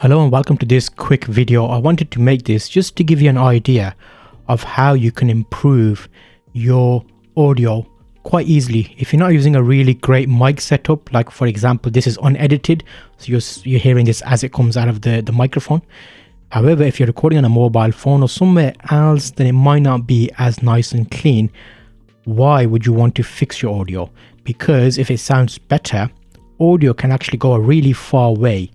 Hello and welcome to this quick video. I wanted to make this just to give you an idea of how you can improve your audio quite easily. If you're not using a really great mic setup, like for example, this is unedited, so you're hearing this as it comes out of the microphone. However, if you're recording on a mobile phone or somewhere else, then it might not be as nice and clean. Why would you want to fix your audio? Because if it sounds better, audio can actually go a really far way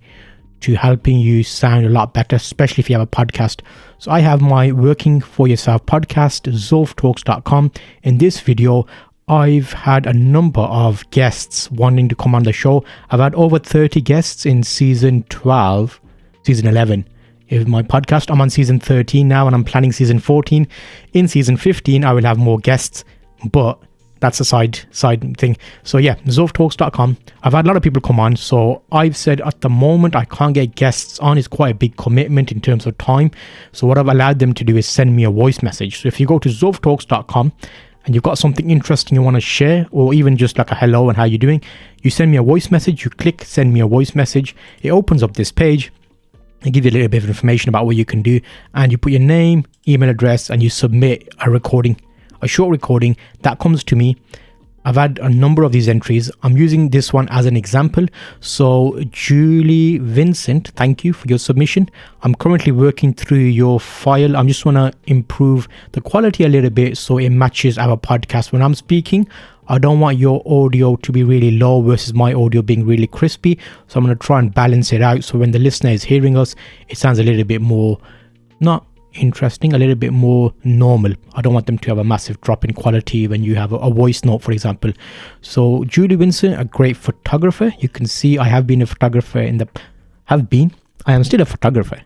to helping you sound a lot better, especially if you have a podcast. So I have my Working For Yourself podcast, zulftalks.com. In this video, I've had a number of guests wanting to come on the show. I've had over 30 guests in season 12, season 11. In my podcast, I'm on season 13 now and I'm planning season 14. In season 15, I will have more guests, but that's a side thing. So yeah, zulftalks.com. I've had a lot of people come on. So I've said at the moment I can't get guests on. It's quite a big commitment in terms of time. So what I've allowed them to do is send me a voice message. So if you go to zulftalks.com and you've got something interesting you want to share, or even just like a hello and how you doing, you send me a voice message. You click send me a voice message. It opens up this page. I give you a little bit of information about what you can do, and you put your name, email address, and you submit a recording. A short recording that comes to me. I've had a number of these entries. I'm using this one as an example. So Julie Vincent, thank you for your submission. I'm currently working through your file. I'm just want to improve the quality a little bit so it matches our podcast. When I'm speaking, I don't want your audio to be really low versus my audio being really crispy. So I'm going to try and balance it out. So when the listener is hearing us, it sounds a little bit more, not interesting, a little bit more normal. I don't want them to have a massive drop in quality when you have a voice note, for example. So Julie Vincent, a great photographer. You can see I have been a photographer I am still a photographer.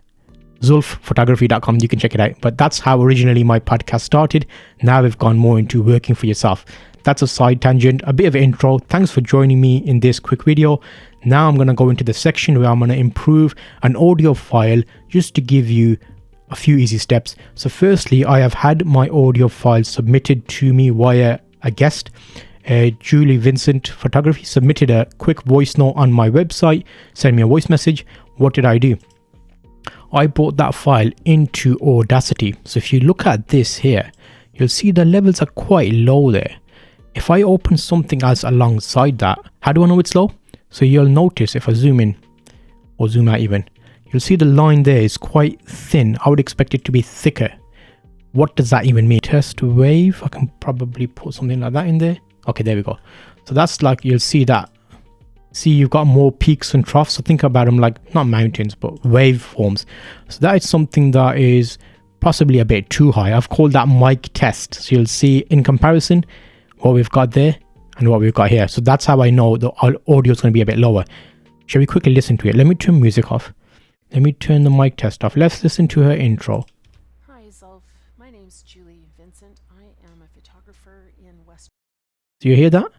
Zulfphotography.com, you can check it out. But that's how originally my podcast started. Now we've gone more into working for yourself. That's a side tangent, a bit of an intro. Thanks for joining me in this quick video. Now I'm going to go into the section where I'm going to improve an audio file just to give you a few easy steps. So firstly, I have had my audio file submitted to me via a guest. Julie Vincent Photography submitted a quick voice note on my website, sent me a voice message. What did I do? I brought that file into Audacity. So if you look at this here, you'll see the levels are quite low there. If I open something else alongside that, how do I know it's low? So you'll notice if I zoom in or zoom out even, you'll see the line there is quite thin. I would expect it to be thicker. What does that even mean? Test wave. I can probably put something like that in there. Okay, there we go. So that's like, you'll see that. See, you've got more peaks and troughs. So think about them like not mountains, but waveforms. So that is something that is possibly a bit too high. I've called that mic test. So you'll see in comparison what we've got there and what we've got here. So that's how I know the audio is going to be a bit lower. Shall we quickly listen to it? Let me turn music off. Let me turn the mic test off. Let's listen to her intro. Hi, Zulf. My name's Julie Vincent. I am a photographer in West. Do you hear that?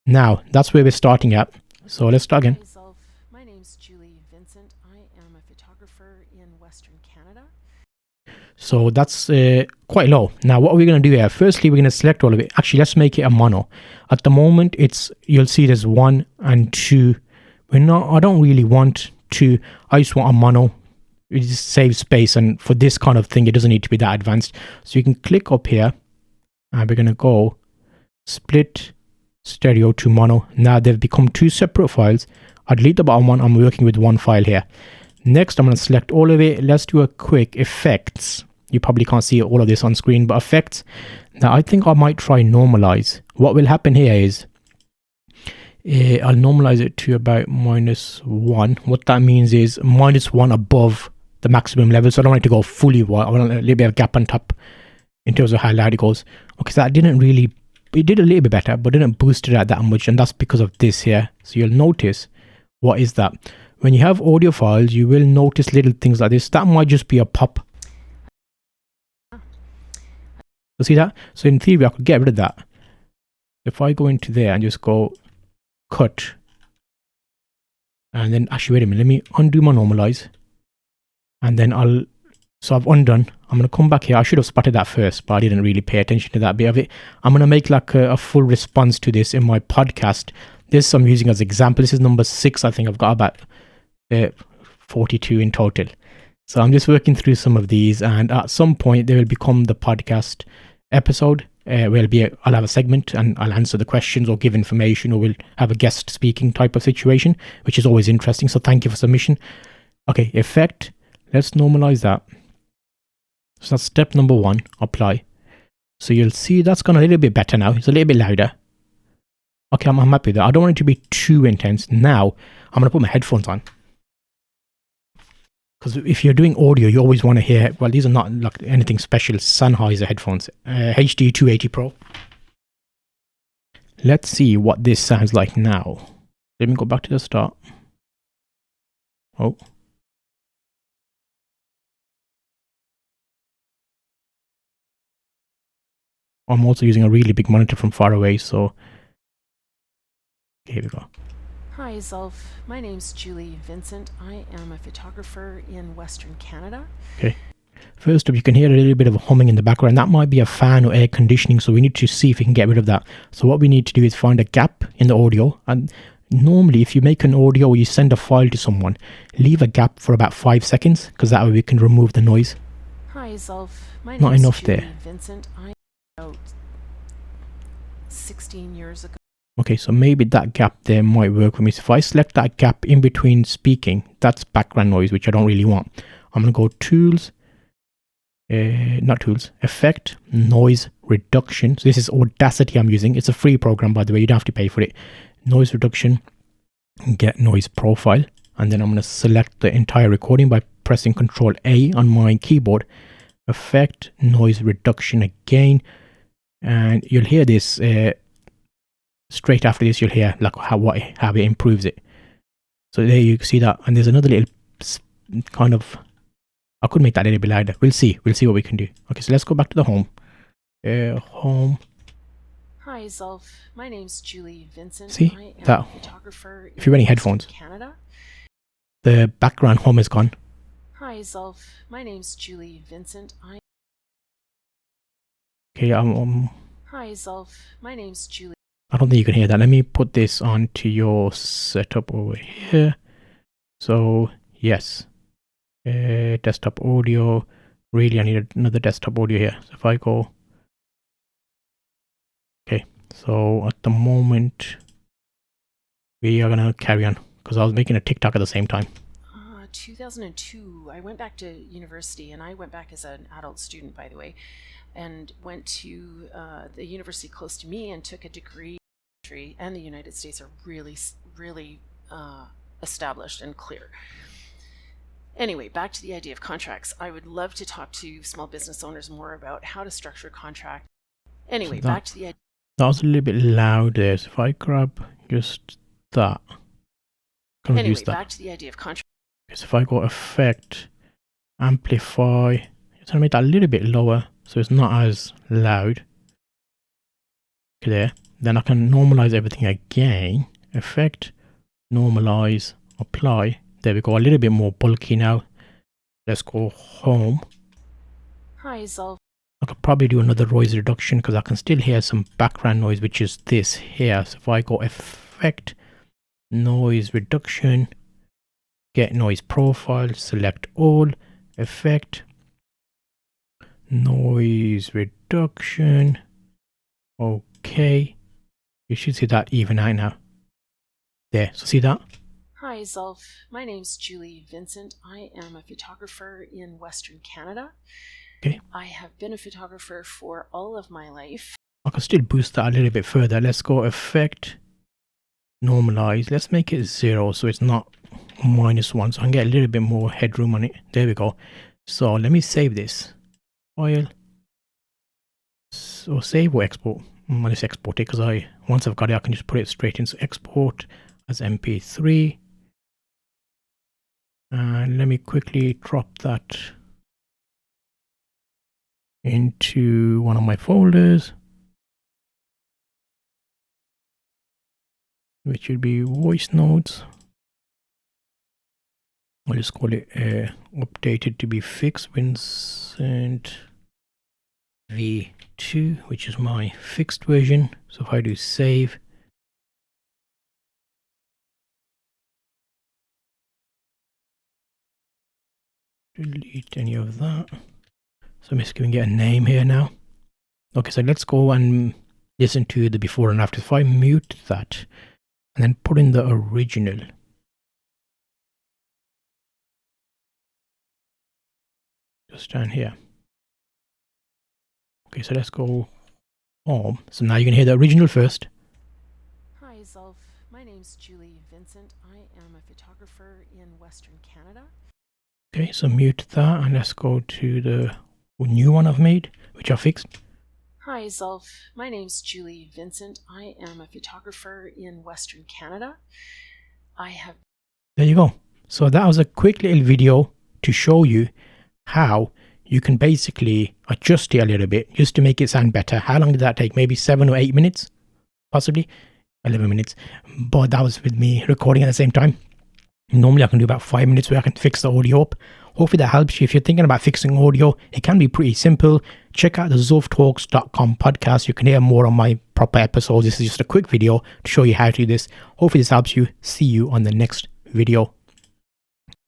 Now, that's where we're starting at. So let's start again. Hi, Zulf. My name's Julie Vincent. I am a photographer in Western Canada. So that's quite low. Now, what are we going to do here? Firstly, we're going to select all of it. Actually, let's make it a mono. At the moment, you'll see there's 1 and 2. I don't really want 2. I just want a mono. It just saves space, and for this kind of thing it doesn't need to be that advanced. So you can click up here and we're going to go split stereo to mono. Now they've become 2 separate files. I'll delete the bottom one. I'm working with 1 file here. Next, I'm going to select all of it. Let's do a quick effects. You probably can't see all of this on screen, but effects. Now I think I might try normalize. What will happen here is I'll normalize it to about -1. What that means is -1 above the maximum level. So I don't want it to go fully wide. I want a little bit of gap on top in terms of how loud it goes. Okay, so that it did a little bit better, but didn't boost it out that much. And that's because of this here. So you'll notice, what is that? When you have audio files, you will notice little things like this. That might just be a pop. You see that? So in theory, I could get rid of that. If I go into there and just go cut, and then actually wait a minute, let me undo my normalize, and then so I've undone. I'm going to come back here. I should have spotted that first, but I didn't really pay attention to that bit of it. I'm going to make like a full response to this in my podcast. This I'm using as example. This is number 6. I think I've got about 42 in total. So I'm just working through some of these, and at some point they will become the podcast episode. I'll have a segment and I'll answer the questions or give information, or we'll have a guest speaking type of situation, which is always interesting. So thank you for submission. Okay, effect. Let's normalize that. So that's step number 1, apply. So you'll see that's gone a little bit better now. It's a little bit louder. Okay, I'm happy with that. I don't want it to be too intense. Now, I'm going to put my headphones on. Because if you're doing audio, you always want to hear, well, these are not like anything special. Sennheiser headphones, HD 280 Pro. Let's see what this sounds like now. Let me go back to the start. Oh. I'm also using a really big monitor from far away, so here we go. Hi, Zulf. My name's Julie Vincent. I am a photographer in Western Canada. Okay. First up, you can hear a little bit of humming in the background. That might be a fan or air conditioning, so we need to see if we can get rid of that. So what we need to do is find a gap in the audio. And normally, if you make an audio or you send a file to someone, leave a gap for about 5 seconds, because that way we can remove the noise. Hi, Zulf. My Not name's enough Julie there. Vincent. I about 16 years ago. Okay, so maybe that gap there might work for me. So if I select that gap in between speaking, that's background noise, which I don't really want. I'm going to go Tools, Effect, Noise Reduction. So this is Audacity I'm using. It's a free program, by the way. You don't have to pay for it. Noise Reduction, Get Noise Profile. And then I'm going to select the entire recording by pressing Control A on my keyboard. Effect, Noise Reduction again. And you'll hear this straight after this. You'll hear like how it improves it. So there you see that. And there's another little kind of, I could make that a little bit louder. We'll see what we can do. Okay, so let's go back to the home. Home. Hi, Zulf. My name's Julie Vincent. See I am that? a photographer If you're wearing Western headphones, Canada. the background hum is gone. Hi, Zulf. My name's Julie Vincent. Okay, Hi, Zulf. My name's Julie. I don't think you can hear that. Let me put this onto your setup over here. So yes, desktop audio. Really, I need another desktop audio here. So if I go, okay. So at the moment, we are gonna carry on because I was making a TikTok at the same time. 2002, I went back to university, and I went back as an adult student, by the way, and went to the university close to me and took a degree. And the United States are really established and clear. Anyway, back to the idea of contracts. I would love to talk to small business owners more about how to structure a contract. Anyway, So back to the idea. That was a little bit loud there. So if I grab just that, Anyway, back to the idea of contract. So if I go Effect, Amplify, it's gonna make that a little bit lower so it's not as loud. Okay, there. Then I can normalize everything again. Effect, normalize, apply. There we go. A little bit more bulky now. Let's go home. Hi, Zulf. I could probably do another noise reduction because I can still hear some background noise, which is this here. So if I go Effect, Noise Reduction, Get Noise Profile, select all, Effect, Noise Reduction. Okay. You should see that even out now. There, so see that? Hi, Zulf. My name's Julie Vincent. I am a photographer in Western Canada. Okay. I have been a photographer for all of my life. I can still boost that a little bit further. Let's go Effect, Normalize. Let's make it 0 so it's not -1, so I can get a little bit more headroom on it. There we go. So let me save this. File. So save or export. Let's export it because once I've got it, I can just put it straight into export as MP3. And let me quickly drop that into one of my folders, which would be voice notes. I'll just call it updated to be fixed Vincent V2, which is my fixed version. So if I do save, delete any of that. So I'm just giving it a name here now. Okay, so let's go and listen to the before and after. If I mute that and then put in the original. Just down here. Okay, so let's go home. So now you can hear the original first. Hi, Zulf. My name's Julie Vincent. I am a photographer in Western Canada. Okay, so mute that and let's go to the new one I've made, which I fixed. Hi, Zulf. My name's Julie Vincent. I am a photographer in Western Canada. There you go. So that was a quick little video to show you how you can basically adjust it a little bit just to make it sound better. How long did that take? Maybe 7 or 8 minutes? Possibly 11 minutes. But that was with me recording at the same time. Normally I can do about 5 minutes where I can fix the audio up. Hopefully that helps you. If you're thinking about fixing audio, it can be pretty simple. Check out the zulftalks.com podcast. You can hear more on my proper episodes. This is just a quick video to show you how to do this. Hopefully this helps you. See you on the next video.